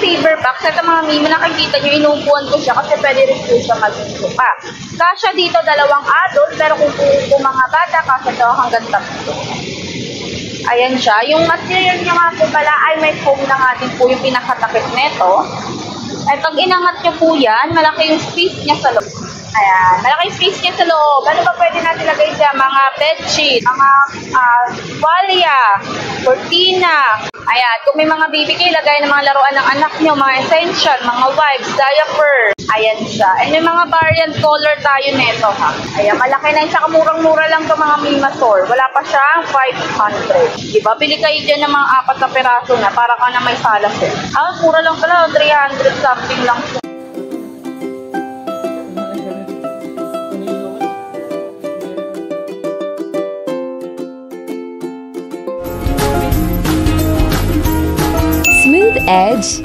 saver box, ito mga mimi, nakikita nyo, inuupuan ko siya kasi pwede rin po siya mag-upo pa. Kasya dito, 2 adult, pero kung po mga bata, kasya daw hanggang 3. Ayan siya. Yung material niya nga po pala ay may foam na nga din po yung pinakatakip nito. Ay pag inangat nyo po yan, malaki yung space niya sa loob. Ayan, malaki yung space niya sa loob. Ano ba pwede natin lagay dyan? Mga bedsheet, mga tuwalya, cortina. Ayan, kung may mga baby kayo, lagay ng mga laruan ng anak nyo, mga essential, mga wipes, diaper. Ayan siya. And may mga variant color tayo neto ha. Ayan, malaki na yun. Saka murang-mura lang to mga Mimator. Wala pa siyang 500. Diba? Bili kayo dyan ng mga 4 na peraso na para ka na may salas eh. Mura lang pala. 300 something lang. Smooth edge.